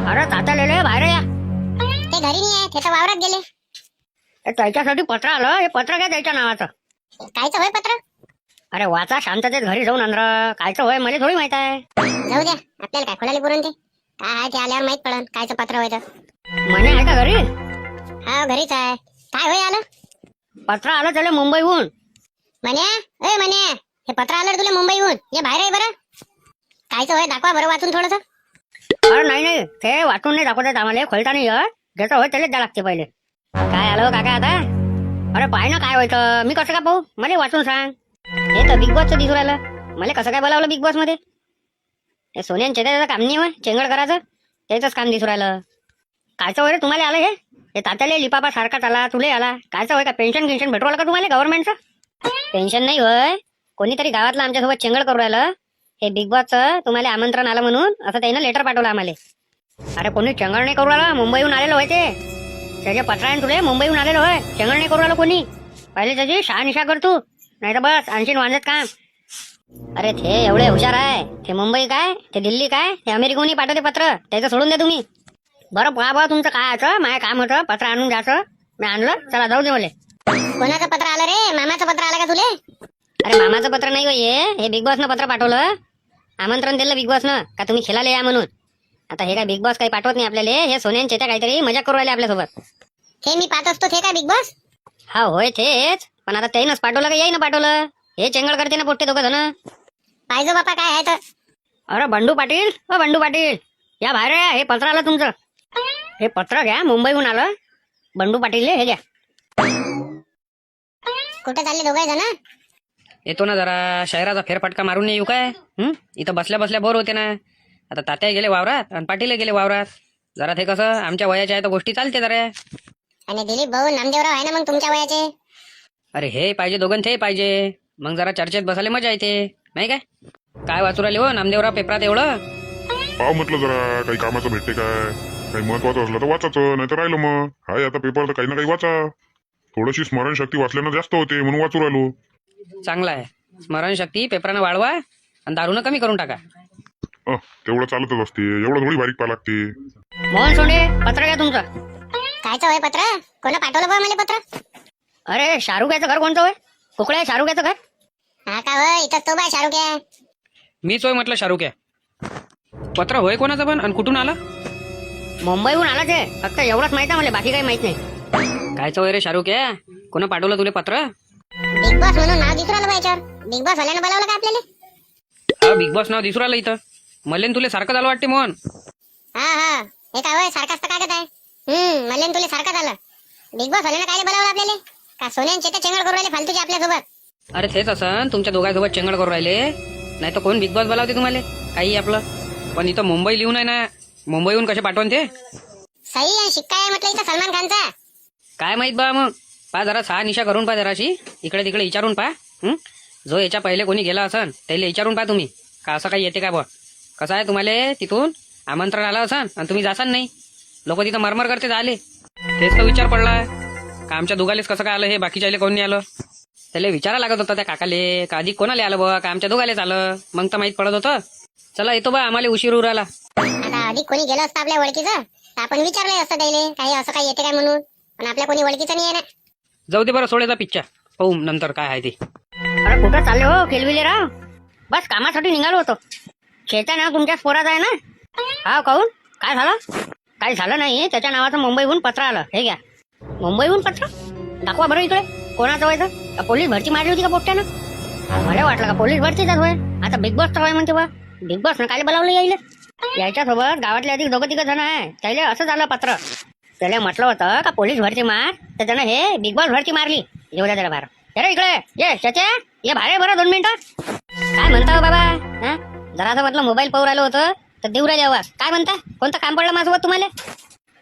अरे तात्या लेले बाहेर या. ते घरी नाही आहे, ते तर वावरात गेले. त्याच्यासाठी पत्र आलं. हे पत्र काय त्याच्या नावाचं? कायचं होय पत्र? अरे वाचा शांततेत घरी जाऊन अंदर. कायचं होय मला थोडी माहित आहे. जाऊ द्या, आपल्याला काय खोलाली पुरण ते काय आहे ते आल्यावर माहित पडन कायचं पत्र होय तर. म्हणे आहे का घरी? हा घरीच आहे. काय होय आलं? पत्र आलं त्याला मुंबईहून. म्हणे हे पत्र आलं तुला मुंबईहून. ये बाहेर आहे बरं. कायचं होय दाखवा बरं वाचून थोडस. अरे नाही ते वाचून नाही दाखवत आहेत आम्हाला. खोलता नाही येत. ज्याचं होय त्यालाच द्या लागते पहिले. काय आलं काका आता? अरे पाय ना काय व्हायचं. मी कसं काय पाहू? मला वाचून सांग. हे तर बिग बॉसचं दिसून राहिलं. मला कसं काय बोलावलं बिग बॉस मध्ये? हे सोन्यांचे त्याचं काम नाही होय चेंगड करायचं. त्याचंच काम दिसून राहिलं. कायचं होय रे तुम्हाला आलं हे? हे तात्याले लिपापा सारखाच आला तुले आला. कायचं होय का पेन्शन गिन्शन भेटू राहिलं का तुम्हाला गव्हर्नमेंटचं? पेन्शन नाही होय. कोणीतरी गावातलं आमच्यासोबत चेंगड करू राहिलं. हे बिग बॉसचं तुम्हाला आमंत्रण आलं म्हणून असं त्यानं लेटर पाठवलं आम्हाला. अरे कोणी चेंगड नाही करू राहिलं. मुंबईहून आलेलं होय ते. त्याच्या पत्राने तुले मुंबईहून आलेलं होय. चेंगड नाही करू राहिलं कोणी. पहिले त्याची शहानिशा कर तू. नाही तर बस आणखीन वांजत काम. अरे ते एवढे हुशार आहे. ते मुंबई काय ते दिल्ली काय ते अमेरिकेहून पाठवते पत्र. त्याचं सोडून द्या तुम्ही. बरं बा तुमचं काय होतं? माझं काम होतं पत्र आणून द्यायचं. मी आणलं. चला जाऊ दे मला. कोणाचं पत्र आलं रे? मामाचं पत्र आलं का तुले? अरे मामाचं पत्र नाही होय. हे बिग बॉसनं पत्र पाठवलं. आमंत्रण दिलं बिग बॉसनं का तुम्ही खेळायला या म्हणून. आता हे काय बिग बॉस काही पाठवत नाही आपल्याला. हे सोन्यांचे त्या काहीतरी मजा करू राहिले आपल्यासोबत. हे मी पाहत असतो ते काय बिग बॉस? हा होय तेच. पण आता त्याईनच पाठवलं का याईनं पाठवलं? हे चेंगड करते ना पोट्टे दोघं जण. पाहिजे बापा काय आहे तर. अरे बंडू पाटील हो बंडू पाटील या बाहेर या. हे पत्र आलं तुमचं. हे पत्र घ्या मुंबईहून आलं. बंडू पाटील हे घ्या. कुठे चालले दोघे जण? येतो ना जरा शहराचा फेरफटका मारून येऊ काय. इथं बसल्या बसल्या बोर होते ना. आता तात्या गेले वावरात आणि पाटील गेले वावरात. जरा ते कसं आमच्या वयाच्या आहे तर गोष्टी चालते जरा. आणि दिलीप भाऊ नामदेवराव आहे ना मग तुमच्या वयाचे. अरे हे पाहिजे दोघं ते पाहिजे. मग जरा चर्चेत बसायला मजा येते नाही काय. काय वाचू राहिले हो नामदेवराव पेपरात एवढं? पाव म्हटलं जरा काही कामाचं भेटते काय. काही महत्वाचं असलं तर वाचायचं नाही तर राहिलं मग. हाय आता पेपर तर काही ना काही वाचा. थोडीशी स्मरणशक्ती वाचल्यानं जास्त होते म्हणून वाचू राहिलो. चांगला आहे. स्मरणशक्ती पेपरानं वाढवा आणि दारूनं कमी करून टाका. तेवढं चालतच असते. एवढं थोडी बारीक पा लागते. मोहन सोंडे पत्र घ्या तुमचं. कायचं होय पत्र? कोण पाठवलं बा मला पत्र? अरे शाहरुख याचं घर कोणतं होय? कुकडे आहे शाहरुख याचं घर? हा का होय इथंच तो बा शाहरुख आहे. मीच होय म्हटलं शाहरुख आहे. पत्र होय कोणाचं पण आणि कुठून आलं? मुंबईहून आलं ते. फक्त एवढंच माहित आहे मला. बाकी काही माहित नाही. कायचं होय रे शाहरुख आहे? कोणा पाठवलं तुले पत्र? बिग बॉस म्हणून नाव दिसू राहिलं बा याच्यावर. बिग बॉस वाल्यानं बोलावलं का आपल्याला? हा बिग बॉस नाव दिसू राहिलं इथं. मलेन तुले सारखं झालं वाटते मोहन. हा हे काय होय सारखाच तर कागद आहे. मल्लेन तुले सारखं झालं. बिग बॉस वाल्यानं काय बोलावलं आपल्याला? का सोन्यांचे तर चेंगड करू राहिले फालतूचे आपल्यासोबत. अरे तेच असं तुमच्या दोघांसोबत चेंगड करू राहिले. नाही तर कोण बिग बॉस बोलावते तुम्हाला काही आपलं. पण इथं मुंबई लिहून आहे ना. मुंबईहून कसे पाठवून ते? सही आणि शिक्का आहे म्हटलं इथं सलमान खानचा. काय माहित बा मग. पा जरा सहा निशा करून पा जराशी. इकडे तिकडे विचारून पा. जो याच्या पहिले कोणी गेला असन त्याला विचारून पा तुम्ही का असं काही येते का बा. कसं आहे तुम्हाला तिथून आमंत्रण आलं असन आणि तुम्ही जासान नाही. लोक तिथं मरमर करते झाले. तेच तर विचार पडला का आमच्या दोघालेच कसं काय आलं हे बाकीच्या कोण नाही आलं. त्याला विचारा लागत होता त्या काकाले का अधिक कोणाला आलं बा का आमच्या दोघालेच आलं. मग तर माहित पडत होतं. चला येतो बा आम्हाला उशीर उराला. आता अधिक कोणी गेलं असतं आपल्या ओळखीचं तर आपण विचारलंय असतं त्याला काही असं काही येते काय म्हणून. पण आपल्या कोणी ओळखीचं नाही आहे ना. जाऊ दे बरं सोडायचा पिच्चा. पाहू नंतर काय आहे ते. अरे कुठं चालले हो केलविले राव? बस कामासाठी निघालो होतो. शेता नाव तुमच्या पोरात आहे ना? हा काहून काय झालं? काही झालं नाही. त्याच्या नावाचं मुंबईहून पत्र आलं. हे घ्या. मुंबईहून पत्र दाखवा बरं इकडे. कोणाचं व्हायचं? का पोलीस भरती मारली होती का पोट्ट्यानं? मला वाटलं का पोलीस भरतीचाच होय. आता बिग बॉसचा होय म्हणते बा. बिग बॉसनं काय बोलावलं यायला? याच्यासोबत गावातले अधिक दोघं तिघं जण आहे. त्याला असं झालं पत्र. त्याला म्हटलं होतं का पोलीस भरती मार तर त्यानं हे बिग बॉस भरती मारली. येऊ द्या त्याला बाहेर. अरे इकडे ये शच्या ये बाहेर बरं 2 मिनिटं. काय म्हणता बाबा? हा जरा असं म्हटलं मोबाईल पाहू राहिलं होतं तर देऊ राहिले आवाज. काय म्हणता? कोणतं काम पडलं माझ्यासोबत तुम्हाला?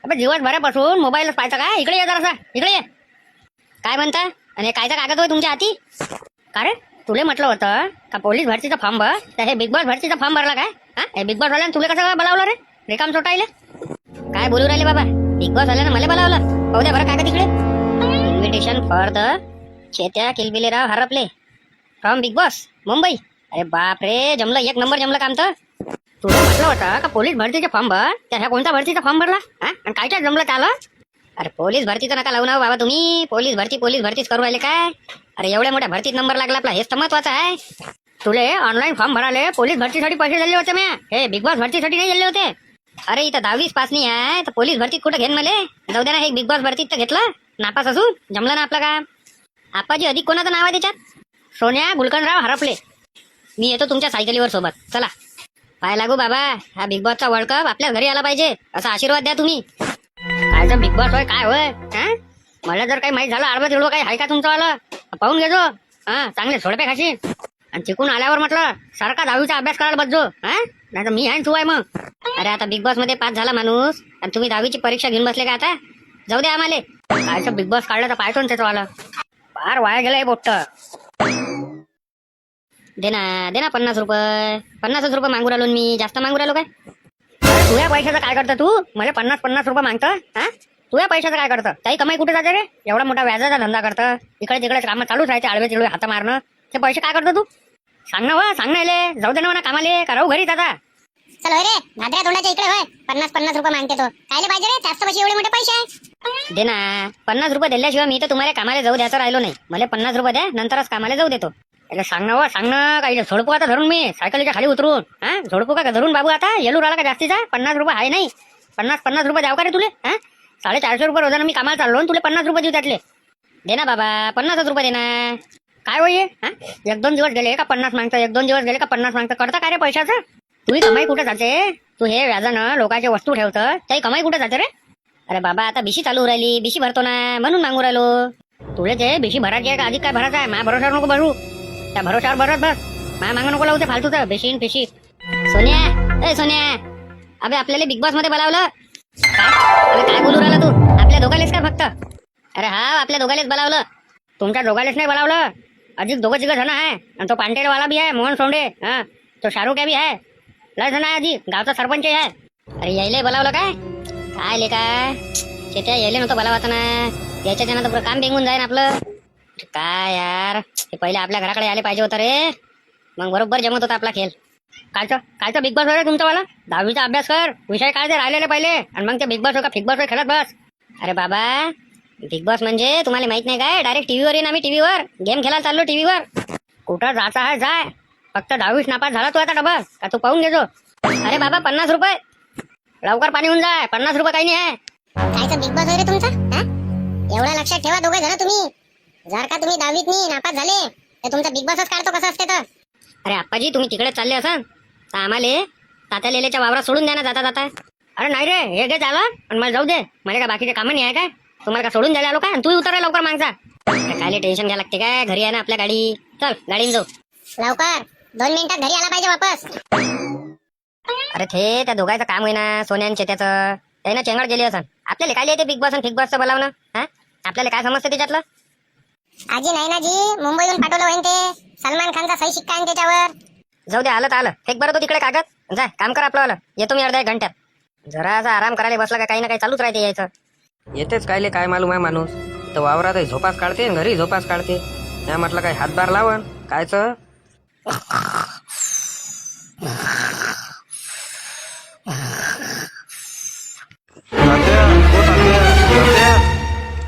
अबे दिवसभरापासून मोबाईलच पाहायचा का? इकडे ये जरासा इकडे ये. काय म्हणता? आणि कायचा कागद होय तुमच्या हाती? का रे तुले म्हटलं होतं का पोलीस भरतीचा फॉर्म भर तर हे बिग बॉस भरतीचा फॉर्म भरला काय? हा हे बिग बॉस वाल्यानं तुला कसं बोलावलं रे? रिकाम सोटायले काय बोलू राहिले बाबा? बिग बॉस वाल्यानं मला बोलावलं. पाहू द्या बरं कागद इकडे. इन्व्हिटेशन फॉर द चेत्या किलबिलेराव हरपले फ्रॉम बिग बॉस मुंबई. अरे बाप रे जमलं. 1 नंबर जमलं काम तर. तुला म्हटलं होतं का पोलीस भरतीचे फॉर्म भर, त्या ह्या कोणत्या भरतीचा फॉर्म भरला हा? आणि काय काय जमलं त्याला? अरे पोलीस भरतीचं नका लावू ना बाबा तुम्ही. पोलीस भरतीच करू राहिले काय? अरे एवढ्या मोठ्या भरतीत नंबर लागला आपला, हेच तर महत्वाचं आहे. तुले ऑनलाईन फॉर्म भराले पोलीस भरतीसाठी पैसे दिले होते मी, हे बिग बॉस भरतीसाठी नाही दिले होते. अरे इथं 10वीच पास नाही आहे तर पोलीस भरतीत कुठं घेन मले? जाऊ दे ना, हे बिग बॉस भरतीत तर घेतलं, नापास असून जमलं ना आपलं काम. आप्पाजी अधिक कोणाचं नाव आहे त्याच्यात? सोन्या गुलकंदराव हरपले. मी येतो तुमच्या सायकलीवर सोबत, चला. पाय लागू बाबा, हा बिग बॉसचा वर्ल्ड कप आपल्या घरी आला पाहिजे असा आशीर्वाद द्या तुम्ही. कायचा बिग बॉस होय काय होय हा? मला जर काही माहित झालं आडवं तिडवं काही आहे का तुमचं आलं पाहून घेजो. हा चांगले सोडपे खाशी. आणि तिकून आल्यावर म्हटलं सारखा 10वीचा अभ्यास करायला बसजो. हा नाही तर मी आहे तू आहे मग. अरे आता बिग बॉस मध्ये पास झाला माणूस आणि तुम्ही 10वीची परीक्षा घेऊन बसले का आता? जाऊ दे आम्हाला. कायचं बिग बॉस काढलं तर पाहतो ना त्याचं आलं. फार वाया गेलंय बोट्ट. दे ना 50 रुपये. 50 रुपये मागू राहिलो मी, जास्त मागू राहिलो काय? तुझ्या पैशाचं काय करतं तू? मला 50 रुपये मागतं हा? तुझ्या पैशाचं काय करतं? काही कमाई कुठे जाते रे? एवढा मोठा व्याजाचा धंदा करतं, इकडे तिकडे कामं चालूच राहते, आडवे तिडवे हात मारणं. ते पैसे काय करतो तू? सांग ना जाऊ दे ना कामाले का राहू घरीच आता? चल होय रे, भाद्र्या तोंडाच्या इकडे होय. 50 रुपये मागते तो. कायले पाहिजे रे जास्त पैसे, एवढे मोठे पैसे आहे? दे ना 50 रुपये दिल्याशिवाय मी तर तुम्हाला कामाला जाऊ द्यायचं राहिलो नाही. मला 50 रुपये द्या, नंतरच कामाला जाऊ देतो. अरे सांग ना काही झोडपू आता धरून मी सायकलीच्या खाली उतरून. हा झोडपू का धरून बाबू आता? येलू राहिला का जास्तीचा? 50 रुपये आहे नाही. 50 रुपये द्याव का रे तुले? हा 450 रुपये रोजानं मी कामाला चाललो, तुले 50 रुपये देऊ त्यातले. दे ना बाबा 50 रुपये दे ना. काय होई हा? 1-2 दिवस गेले का 50 मागतं, 1-2 दिवस गेले का 50 मागतं. करता काय रे पैशाचं? तुझी कमाई कुठे जाते? तू हे व्याजानं लोकांच्या वस्तू ठेवतं, त्याही कमाई कुठे जाते रे? अरे बाबा आता बिशी चालू राहिली, बिशी भरतो ना म्हणून मागू राहिलो. तुले ते बिशी भरायची आहे का अधिक काय भरायचं आहे? माझ्या भरोशावर नको भरू, त्या भरोशावर भरत बस. माझ्या मागं नको लावते फालतूचं बेशीन पिशी. सोन्या अबे आपल्याला बिग बॉस मध्ये बोलावलं काय बोलू राहिला तू? आपल्या दोघालेच का फक्त? अरे हा आपल्या दोघालेच बोलावलं, तुमच्या दोघालेच नाही बोलावलं. अधिक दोघं जण आहे आणि तो पांटेरवाला बी आहे, मोहन सोंडे. हा तो शाहरुख बी आहे, लय जण आहे. आधी गावचा सरपंच आहे. अरे यायला बोलावलं काय ले काय? त्याच्या यायला नव्हतं बोलावतं ना, याच्या त्यानं तर काम बेंगून जाईन आपलं. काय यार, हे पहिले आपल्या घराकडे आले पाहिजे होतं रे, मग बरोबर जमत होता आपला खेळ. कायचं बिग बॉस रे तुमचं वाला? 10वीचा अभ्यास कर, विषय काय ते राहिलेले पहिले, आणि मग ते बिग बॉस का फिग बॉस खेळत बस. अरे बाबा बिग बॉस म्हणजे तुम्हाला माहित नाही काय? डायरेक्ट टीव्हीवर येईन आम्ही, टीव्हीवर गेम खेळायला चाललो टीव्हीवर. कुठं जायचं आहे जाय, फक्त 10वीच नापास झाला तू आता डबल का तू पाहून घेजो. अरे बाबा 50 रुपये लवकर पाणी होऊन जाय, 50 रुपये काही नाही आहे. कायचं बिग बॉस रे तुमचा? हा एवढं लक्षात ठेवा दोघे जण तुम्ही. जर का तुम्ही 10वीत नापास झाले तर तुमचा बिग बॉसच काढतो कसं असते तर. अरे आप्पाजी तुम्ही तिकडे चालले असाल तर आम्हाला तात्या लेलेच्या वावरात सोडून द्या ना जाता. अरे नाही रे, हे घे झालं आणि मला जाऊ दे, मला काय बाकीचे कामं नाही आहे काय? तुम्हाला का सोडून द्यायला आलो काय? आणि तू उतराय लवकर मागचा. काय टेन्शन घ्या लागते काय? घरी आहे ना आपल्या गाडी, चल गाडीने जाऊ लवकर. 2 मिनिटात घरी आला पाहिजे वापस. अरे ते त्या दोघांचं काम आहे ना, सोन्यांचे त्याचं त्यानं चेंगड गेली असं. आपल्याला काय येते बिग बॉस आणि फिग बॉसचं बोलावणं? हा आपल्याला काय समजतं त्याच्यातलं? आजी नाही ना जी, मुंबईहून पाठवलं होईन ते. सलमान खानचा सही शिक्का आहे त्याच्यावर. जाऊ दे, आलं तर आलं. फेक बरं तो तिकडे कागद, जा काम कर आपलं आलं. येतो मी अर्ध्या 1 घंट्यात. जरा असा आराम करायला बसला का काही ना काही चालूच राहते यायचं. येतेच कायले काय मालूम आहे माणूस. तर वावरात झोपास काढते आणि घरी झोपास काढते. त्या म्हटलं काय हातभार लावण कायचं.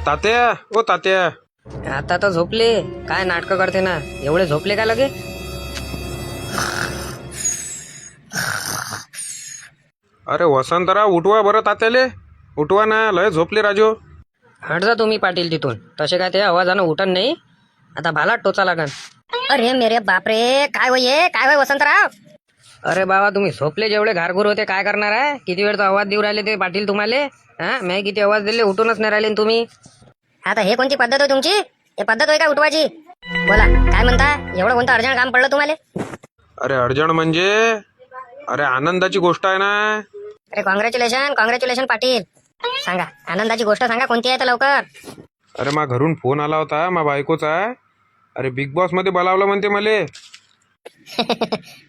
तात्या आता तर झोपले, काय नाटकं करते ना. एवढे झोपले का लगे? अरे वसंतराव उठवा बरं तात्याले, उठवा ना, लय झोपले राजू. हट जा तुम्ही पाटील तिथून. तसे काय ते आवाजानं उठन नाही, आता भाला टोचा लागन. अरे मेरे बापरे, काय होय वसंतराव? अरे बाबा तुम्ही झोपले जेवढे घारघूर होते काय करणार आहे? किती वेळचा आवाज देऊ राहिले ते पाटील तुम्हाला? हा मी किती आवाज दिले, उठूनच नाही राहिले तुम्ही. आता हे कोणती पद्धत होय तुमची? हे पद्धत होय का उठवायची? बोला काय म्हणता? एवढं कोणतं अर्जंट काम पडलं तुम्हाला? अरे अर्जंट म्हणजे अरे आनंदाची गोष्ट आहे ना. अरे कॉंग्रॅच्युलेशन पाटील. सांगा आनंदाची गोष्ट सांगा, कोणती आहे तर लवकर. अरे मा घरून फोन आला होता मा बायकोचा. अरे बिग बॉस मध्ये बोलावलं म्हणते मले.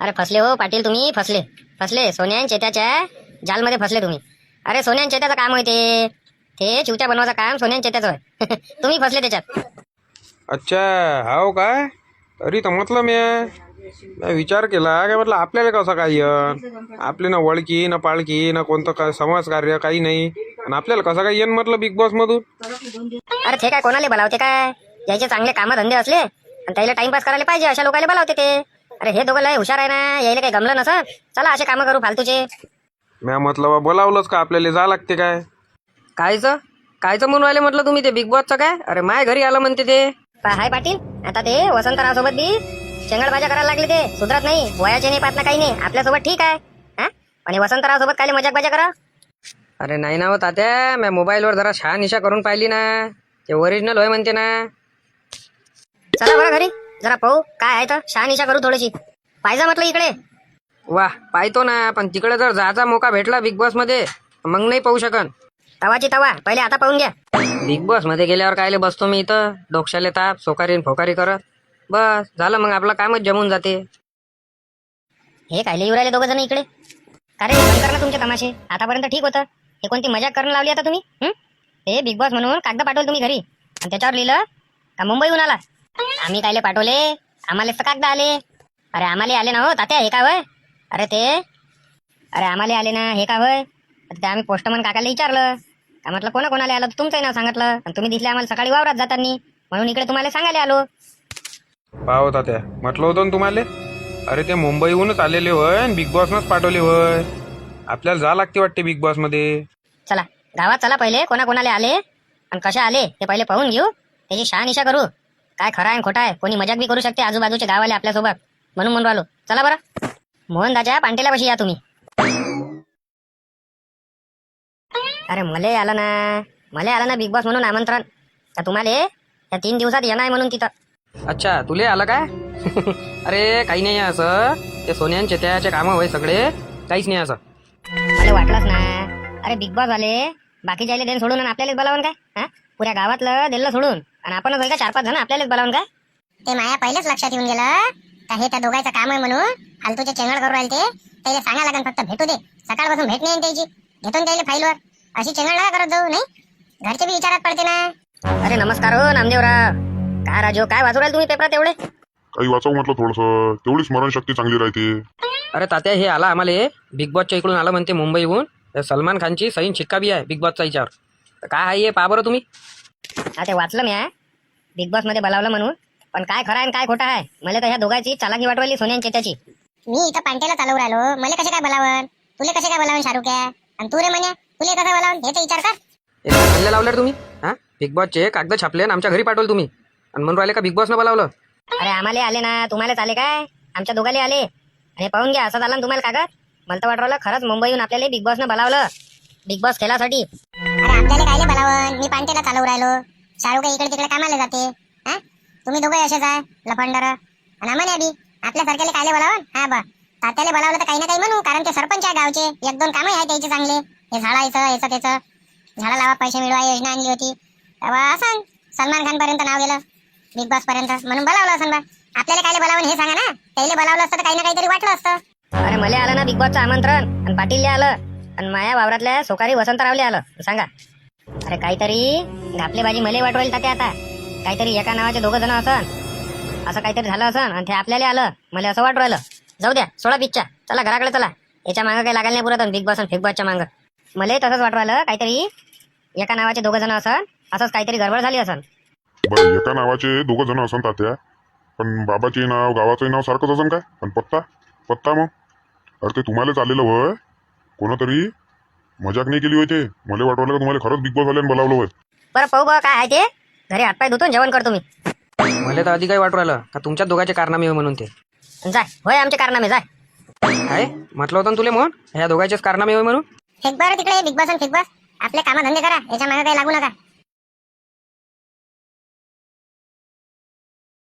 अरे फसले हो पाटील तुम्ही, फसले सोन्या चेत्याच्या जालमध्ये फसले तुम्ही. अरे सोन्या चेत्याचं काम होय ते चिवट्या बनवायचं काम सोन्या चेत्याचं होय. तुम्ही फसले त्याच्यात. अच्छा हाव काय? तरी तर म्हटलं मी नाही विचार केला काय म्हटलं आपल्याला कसं काय येन, आपली ना वळकी ना पाळकी ना कोणतं काय समाज कार्य काही नाही, आणि आपल्याला कसं काय येन म्हटलं बिग बॉस मधून. अरे ते काय कोणाला बोलावते काय, याचे चांगले कामं धंदे असले आणि त्याला टाइमपास करायला पाहिजे अशा लोकांना बोलावते ते. अरे हे दोघं लय हुशार आहे ना, यायला काही गमलं नसत, चला असे कामं करू फालतूचे. म्या म्हटलं बा बोलावलंच का आपल्याला जा लागते काय. कायचं कायचं म्हणून राहिले म्हटलं तुम्ही ते बिग बॉसचं काय? अरे माय घरी आलं म्हणते ते. हाय पाटील, आता ते वसंतराव सोबत बी शेंगडबाजा करायला लागले, ते सुधरत नाही, वयाचे नाही पाहत ना काही नाही, आपल्यासोबत ठीक आहे हा, आणि वसंतराव सोबत काय मजाक बाजा करा. अरे नाही ना हो तात्या, मी मोबाईलवर जरा शहानिशा करून पाहिली ना, ते ओरिजिनल होय म्हणते ना. चला बरं घरी जरा पाहू काय आहे तर शहानिशा करू थोडीशी. पाहिजे म्हटलं इकडे. वा पाहतो ना, पण तिकडे जर जायचा मोका भेटला बिग बॉस मध्ये मग नाही पाहू शकन. तवाची तवा पहिले आता पाहून घ्या. बिग बॉस मध्ये गेल्यावर कायले बसतो मी इथं डोक्षाले ताप सोकारी फोकारी करत, बस झालं मग आपलं कामच जमून जाते. हे काय येऊ राहिले दोघं जण इकडे. अरे बंद करा ना तुमचे तमाशे, आतापर्यंत ठीक होतं, हे कोणती मजाक करून लावली आता तुम्ही. हे बिग बॉस म्हणून कागद पाठवलं तुम्ही घरी आणि त्याच्यावर लिहिलं का मुंबईहून आला. आम्ही कायले पाठवले, आम्हालाच तर कागद आले. अरे आम्हाला आले ना हो तात्या, हे काय होय. अरे आम्हाला आले ना, हे काय होय. ते आम्ही पोस्टमन काकाला विचारलं का, म्हटलं कोणाला आलं, तुमचंही नाव सांगितलं आणि तुम्ही दिसले आम्हाला सकाळी वावरात जातानी, म्हणून इकडे तुम्हाला सांगायला आलो. पाहू तात्या म्हटलं होतं ना तुम्हाला, अरे ते मुंबईहूनच आलेले होय आणि बिग बॉसनंच पाठवले होय, आपल्याला जा लागते वाटते बिग बॉस मध्ये. चला गावात चला, पहिले कोणाला आले आणि कशा आले ते पहिले पाहून घेऊ, त्याची शहानिशा करू, काय खरं आहे खोटा आहे, कोणी मजाक बी करू शकते आजूबाजूचे गावाले आपल्यासोबत, म्हणून राहिलो. चला बरं मोहन दादा पांटेला बशी या तुम्ही. अरे मला आलं ना बिग बॉस म्हणून आमंत्रण, तर तुम्हाला त्या 3 दिवसात येणार आहे म्हणून तिथं. अच्छा तुले आलं काय? अरे काही नाही आहे असं, ते सोन्यांचे त्याचे कामं होय सगळे, काहीच नाही असं. मला वाटलंच ना. अरे बिग बॉस आले, बाकी जायला देणं सोडून आणि आपल्यालाच बोलावून काय, हा पुऱ्या गावातलं दिलं सोडून आणि आपणच होय का 4-5 जण आपल्यालाच बोलावून काय. ते माया पहिलेच लक्षात येऊन गेलं का हे त्या दोघांचं काम आहे म्हणून फालतूचे चेंगड करू राहिले. ते त्याला सांगा लागेल फक्त भेटू दे, सकाळपासून भेट नाही त्याची, घेतो त्याला फाईलवर, अशी चेंगड नका करत जाऊ, नाही घरचे बी विचारात पडते ना. अरे नमस्कार हो नामदेवराव, काय राजू काय वाचू राहिले तुम्ही पेपरात एवढे. काही वाचावं म्हटलं थोडंसं, तेवढी स्मरणशक्ती चांगली राहते. अरे तात्या हे आला आम्हाला बिग बॉसच्या इकडून आलं म्हणते मुंबईहून, सलमान खानची सईन शिक्का बी आहे बिग बॉसचा याच्यावर. तर काय आहे हे पहा बरं तुम्ही. हा ते वाचलं मी बिग बॉस मध्ये बोलावलं म्हणून, पण काय खरं आहे आणि काय खोटं आहे, मला तर ह्या दोघांची चालाकी वाटवली सोन्यांची त्याची. मी इथं पांटेला चालवू राहिलो, मला कसे काय बोलावं, तुले कसे काय बोलावून शाहरुख आहे, आणि तू रे म्हणे तुले कसं बोलावून, हे तर विचार कर. हे काय हल्ले लावले रे तुम्ही, हा बिग बॉसचे कागद छापले आणि आमच्या घरी पाठवले तुम्ही, आणि म्हणून राहिले का बिग बॉसनं बोलावलं. अरे आम्हाला आले ना, तुम्हालाच आले काय, आमच्या दोघाले आले. आणि पाहून घ्या असं झालं ना तुम्हाला कागद. मला तर वाटवलं खरंच मुंबईहून आपल्याला बिग बॉसनं बोलावलं, बिग बॉस खेळासाठी. अरे आपल्याला कायले बोलावं, मी पांटेला चालवू राहिलो, शाहरुख इकडे तिकडे कामाला जाते. हा तुम्ही दोघे असेच आहे लफंडर, आणि आम्हाला बी आपल्यासारख्याला कायले बोलावं. हा बा तात्याला बोलावलं तर काही ना काही म्हणू, कारण ते सरपंच आहे गावचे, 1-2 कामं आहे त्याचे चांगले, हे झाडायचं याचं त्याचं, झाडा लावा पैसे मिळवा योजना आणली होती, तेव्हा असं सलमान खान पर्यंत नाव गेलं बिग बॉस पर्यंत, म्हणून बोलावलं असं बा. आपल्याला कायले बोलावं हे सांगा ना, त्याला बोलावलं असतं तर काही ना काहीतरी वाटलं असतं. अरे मला आलं ना बिग बॉसचं आमंत्रण, आणि पाटीलले आलं, आणि माया वावरातल्या सोकारी वसंतरावले आलं, सांगा. अरे काहीतरी घापलेबाजी मला वाटवायला तात्या, आता काहीतरी एका नावाचे 2 जण असं काहीतरी झालं असं, आणि ते आपल्याला आलं, मला असं वाटू राहिलं. जाऊ द्या सोडा पिच्चा, चला घराकडे चला, याच्या मागं काही लागायला नाही पुरत बिग बॉस आणि फिग बॉसच्या मागं. मला तसंच वाटू राहिलं, काहीतरी एका नावाचे 2 जण असंच काहीतरी गडबड झाली असन. बरं एका नावाचे 2 जण असन तात्या, पण बाबाचे नाव गावाचंही नाव सारखंच असन काय, पण पत्ता मग. अरे ते तुम्हालाच आलेलं होय, कोणतरी मजाक नाही केली होय, ते मला वाटवलं का तुम्हाला खरंच बिग बॉस वाल्यानं बोलावलं होय. बरं पाहू बघा काय आहे ते, घरी हातपाय धुतून जेवण करतो मी. मला तर आधी काही वाटू राहिलं का तुमच्या दोघांचे कारनामे होय म्हणून ते. जाय होय आमचे कारनामे जाय. काय म्हटलं होतं ना तुले म्हणून, ह्या दोघांचेच कारनामे होय म्हणून. फेक बरं तिकडे बिग बॉस आणि फिग बॉस, आपले कामं धंदे करा, याच्या मागे काही लागू नका.